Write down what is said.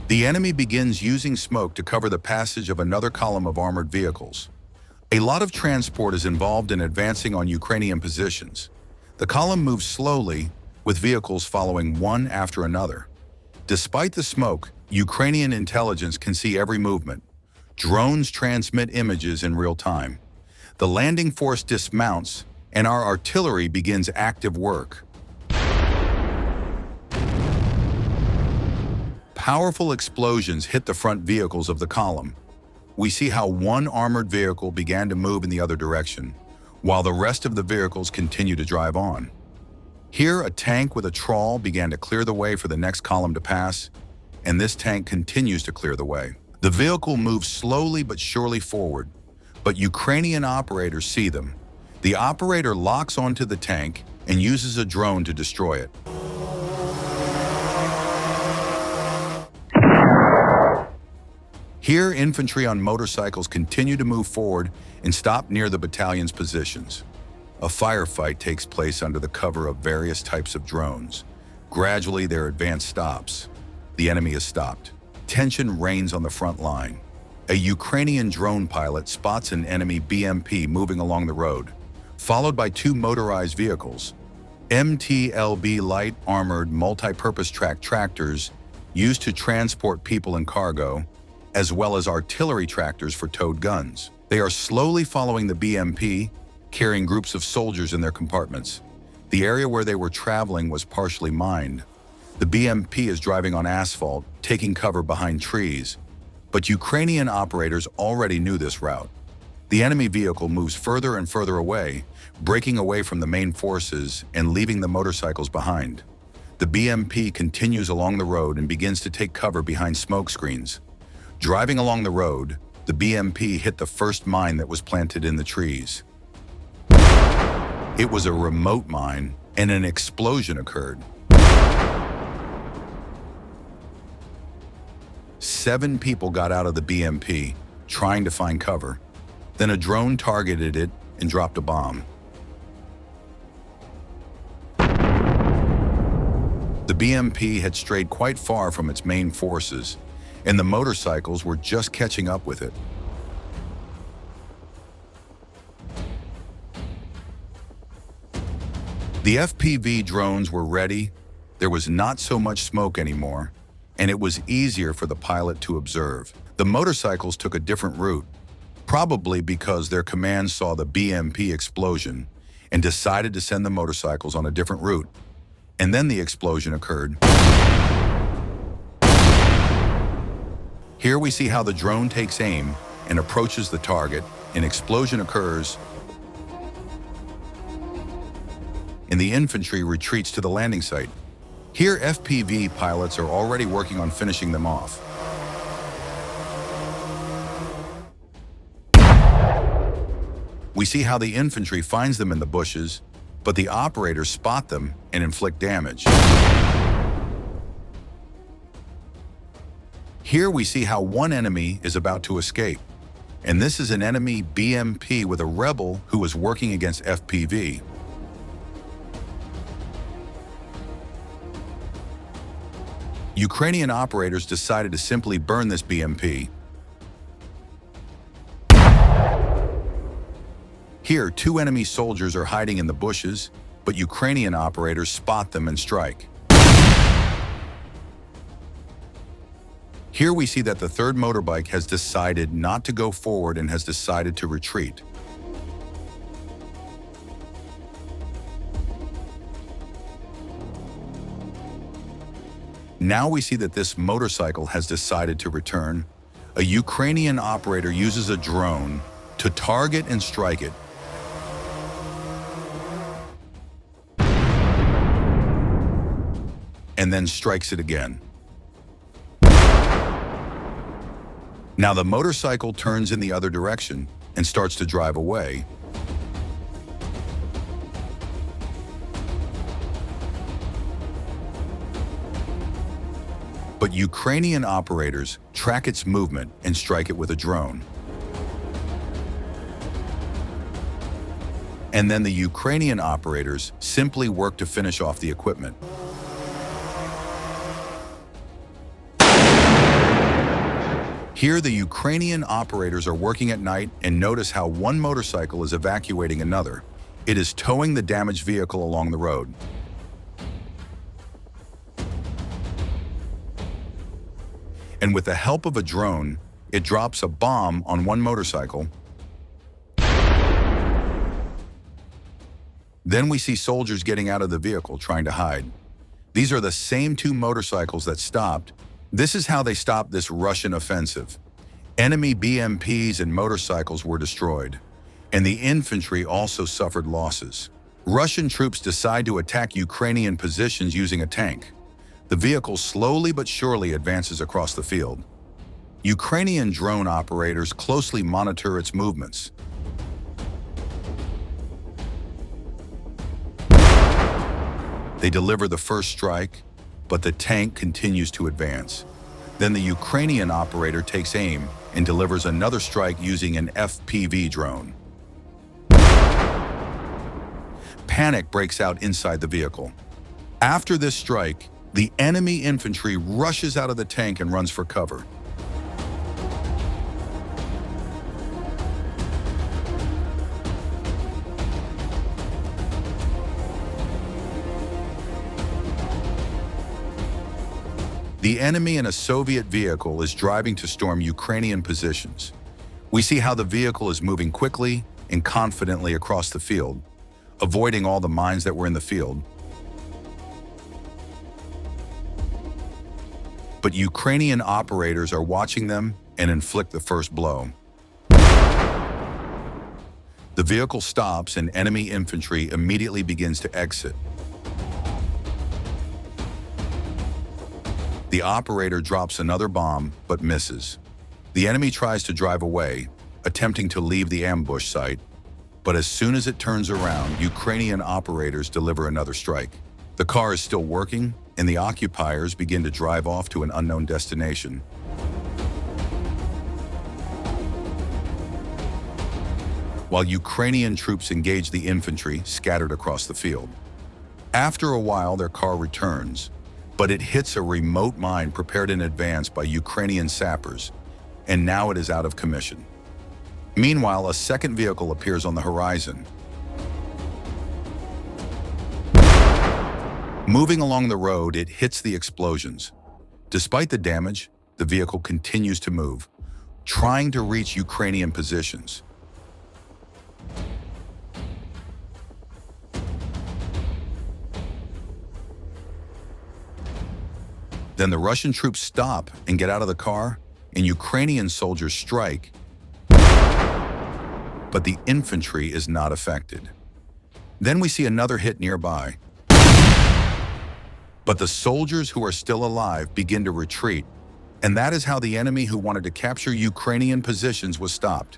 The enemy begins using smoke to cover the passage of another column of armored vehicles. A lot of transport is involved in advancing on Ukrainian positions. The column moves slowly, with vehicles following one after another. Despite the smoke, Ukrainian intelligence can see every movement. Drones transmit images in real time. The landing force dismounts, and our artillery begins active work. Powerful explosions hit the front vehicles of the column. We see how one armored vehicle began to move in the other direction, while the rest of the vehicles continue to drive on. Here, a tank with a trawl began to clear the way for the next column to pass, and this tank continues to clear the way. The vehicle moves slowly but surely forward, but Ukrainian operators see them. The operator locks onto the tank and uses a drone to destroy it. Here, infantry on motorcycles continue to move forward and stop near the battalion's positions. A firefight takes place under the cover of various types of drones. Gradually, their advance stops. The enemy is stopped. Tension reigns on the front line. A Ukrainian drone pilot spots an enemy BMP moving along the road, followed by two motorized vehicles. MTLB light armored multi-purpose track tractors used to transport people and cargo, as well as artillery tractors for towed guns. They are slowly following the BMP, carrying groups of soldiers in their compartments. The area where they were traveling was partially mined. The BMP is driving on asphalt, taking cover behind trees. But Ukrainian operators already knew this route. The enemy vehicle moves further and further away, breaking away from the main forces and leaving the motorcycles behind. The BMP continues along the road and begins to take cover behind smoke screens. Driving along the road, the BMP hit the first mine that was planted in the trees. It was a remote mine, and an explosion occurred. 7 people got out of the BMP, trying to find cover. Then a drone targeted it and dropped a bomb. The BMP had strayed quite far from its main forces, and the motorcycles were just catching up with it. The FPV drones were ready. There was not so much smoke anymore, and it was easier for the pilot to observe. The motorcycles took a different route, probably because their command saw the BMP explosion and decided to send the motorcycles on a different route. And then the explosion occurred. Here we see how the drone takes aim and approaches the target. An explosion occurs, and the infantry retreats to the landing site. Here, FPV pilots are already working on finishing them off. We see how the infantry finds them in the bushes, but the operators spot them and inflict damage. Here we see how one enemy is about to escape, and this is an enemy BMP with a rebel who is working against FPV. Ukrainian operators decided to simply burn this BMP. Here, 2 enemy soldiers are hiding in the bushes, but Ukrainian operators spot them and strike. Here we see that the third motorbike has decided not to go forward and has decided to retreat. Now we see that this motorcycle has decided to return. A Ukrainian operator uses a drone to target and strike it. And then strikes it again. Now the motorcycle turns in the other direction and starts to drive away. But Ukrainian operators track its movement and strike it with a drone. And then the Ukrainian operators simply work to finish off the equipment. Here, the Ukrainian operators are working at night and notice how one motorcycle is evacuating another. It is towing the damaged vehicle along the road. And with the help of a drone, it drops a bomb on one motorcycle. Then we see soldiers getting out of the vehicle trying to hide. These are the same two motorcycles that stopped. This is how they stopped this Russian offensive. Enemy BMPs and motorcycles were destroyed, and the infantry also suffered losses. Russian troops decide to attack Ukrainian positions using a tank. The vehicle slowly but surely advances across the field. Ukrainian drone operators closely monitor its movements. They deliver the first strike, but the tank continues to advance. Then the Ukrainian operator takes aim and delivers another strike using an FPV drone. Panic breaks out inside the vehicle. After this strike, the enemy infantry rushes out of the tank and runs for cover. The enemy in a Soviet vehicle is driving to storm Ukrainian positions. We see how the vehicle is moving quickly and confidently across the field, avoiding all the mines that were in the field. But Ukrainian operators are watching them and inflict the first blow. The vehicle stops and enemy infantry immediately begins to exit. The operator drops another bomb, but misses. The enemy tries to drive away, attempting to leave the ambush site, but as soon as it turns around, Ukrainian operators deliver another strike. The car is still working, and the occupiers begin to drive off to an unknown destination. While Ukrainian troops engage the infantry scattered across the field. After a while, their car returns, but it hits a remote mine prepared in advance by Ukrainian sappers, and now it is out of commission. Meanwhile, a second vehicle appears on the horizon. Moving along the road, it hits the explosions. Despite the damage, the vehicle continues to move, trying to reach Ukrainian positions. Then the Russian troops stop and get out of the car, and Ukrainian soldiers strike, but the infantry is not affected. Then we see another hit nearby. But the soldiers who are still alive begin to retreat, and that is how the enemy who wanted to capture Ukrainian positions was stopped.